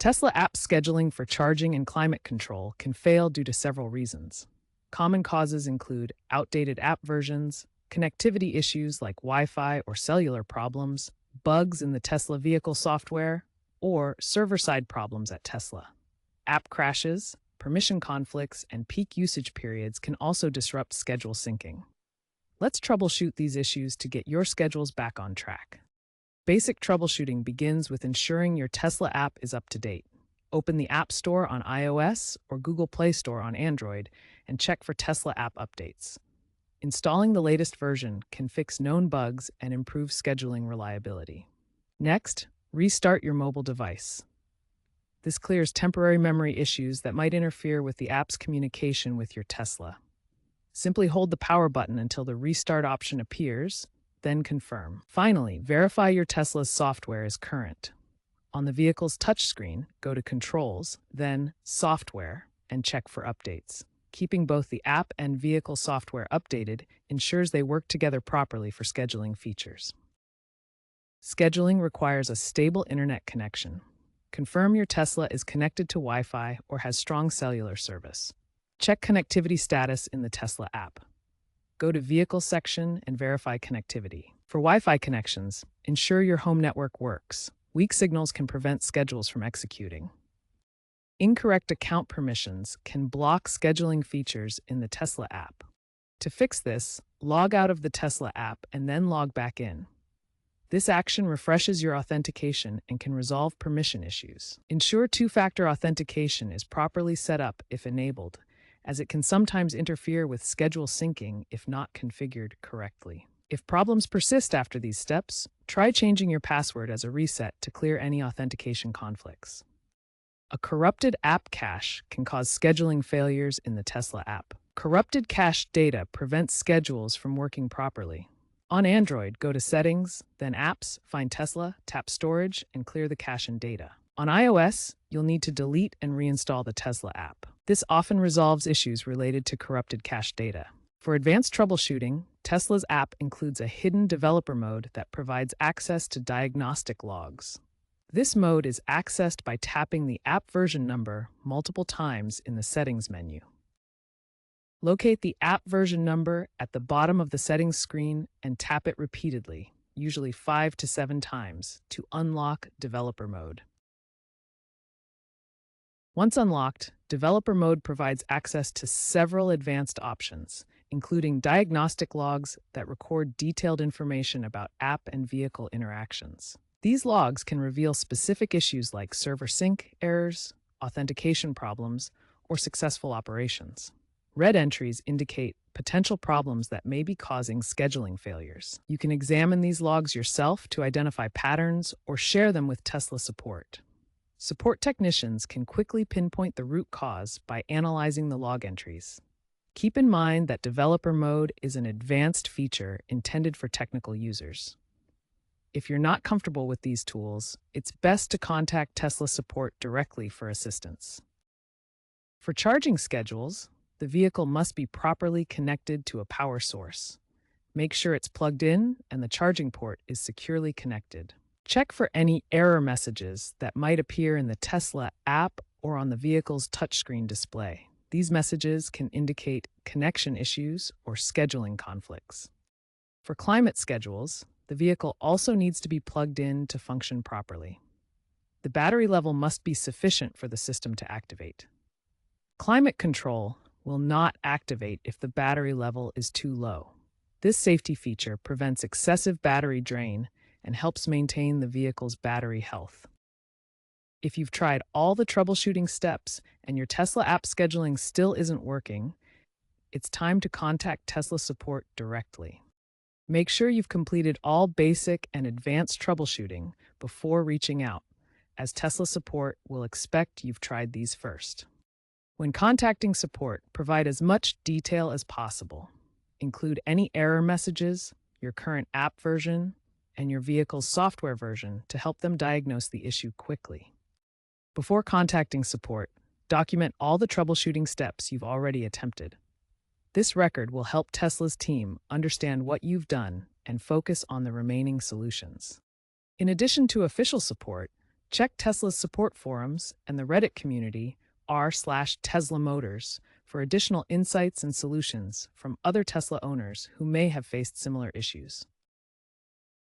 Tesla app scheduling for charging and climate control can fail due to several reasons. Common causes include outdated app versions, connectivity issues like Wi-Fi or cellular problems, bugs in the Tesla vehicle software, or server-side problems at Tesla. App crashes, permission conflicts, and peak usage periods can also disrupt schedule syncing. Let's troubleshoot these issues to get your schedules back on track. Basic troubleshooting begins with ensuring your Tesla app is up to date. Open the App Store on iOS or Google Play Store on Android and check for Tesla app updates. Installing the latest version can fix known bugs and improve scheduling reliability. Next, restart your mobile device. This clears temporary memory issues that might interfere with the app's communication with your Tesla. Simply hold the power button until the restart option appears, then confirm. Finally, verify your Tesla's software is current. On the vehicle's touchscreen, go to Controls, then Software, and check for updates. Keeping both the app and vehicle software updated ensures they work together properly for scheduling features. Scheduling requires a stable internet connection. Confirm your Tesla is connected to Wi-Fi or has strong cellular service. Check connectivity status in the Tesla app. Go to Vehicle section and verify connectivity. For Wi-Fi connections, ensure your home network works. Weak signals can prevent schedules from executing. Incorrect account permissions can block scheduling features in the Tesla app. To fix this, log out of the Tesla app and then log back in. This action refreshes your authentication and can resolve permission issues. Ensure two-factor authentication is properly set up if enabled, as it can sometimes interfere with schedule syncing if not configured correctly. If problems persist after these steps, try changing your password as a reset to clear any authentication conflicts. A corrupted app cache can cause scheduling failures in the Tesla app. Corrupted cache data prevents schedules from working properly. On Android, go to Settings, then Apps, find Tesla, tap Storage, and clear the cache and data. On iOS, you'll need to delete and reinstall the Tesla app. This often resolves issues related to corrupted cache data. For advanced troubleshooting, Tesla's app includes a hidden developer mode that provides access to diagnostic logs. This mode is accessed by tapping the app version number multiple times in the Settings menu. Locate the app version number at the bottom of the settings screen and tap it repeatedly, usually 5 to 7 times, to unlock developer mode. Once unlocked, developer mode provides access to several advanced options, including diagnostic logs that record detailed information about app and vehicle interactions. These logs can reveal specific issues like server sync errors, authentication problems, or successful operations. Red entries indicate potential problems that may be causing scheduling failures. You can examine these logs yourself to identify patterns or share them with Tesla support. Support technicians can quickly pinpoint the root cause by analyzing the log entries. Keep in mind that developer mode is an advanced feature intended for technical users. If you're not comfortable with these tools, it's best to contact Tesla support directly for assistance. For charging schedules, the vehicle must be properly connected to a power source. Make sure it's plugged in and the charging port is securely connected. Check for any error messages that might appear in the Tesla app or on the vehicle's touchscreen display. These messages can indicate connection issues or scheduling conflicts. For climate schedules, the vehicle also needs to be plugged in to function properly. The battery level must be sufficient for the system to activate. Climate control will not activate if the battery level is too low. This safety feature prevents excessive battery drain and helps maintain the vehicle's battery health. If you've tried all the troubleshooting steps and your Tesla app scheduling still isn't working, it's time to contact Tesla support directly. Make sure you've completed all basic and advanced troubleshooting before reaching out, as Tesla support will expect you've tried these first. When contacting support, provide as much detail as possible. Include any error messages, your current app version, and your vehicle's software version to help them diagnose the issue quickly. Before contacting support, document all the troubleshooting steps you've already attempted. This record will help Tesla's team understand what you've done and focus on the remaining solutions. In addition to official support, Check Tesla's support forums and the Reddit community r/Tesla Motors for additional insights and solutions from other Tesla owners who may have faced similar issues.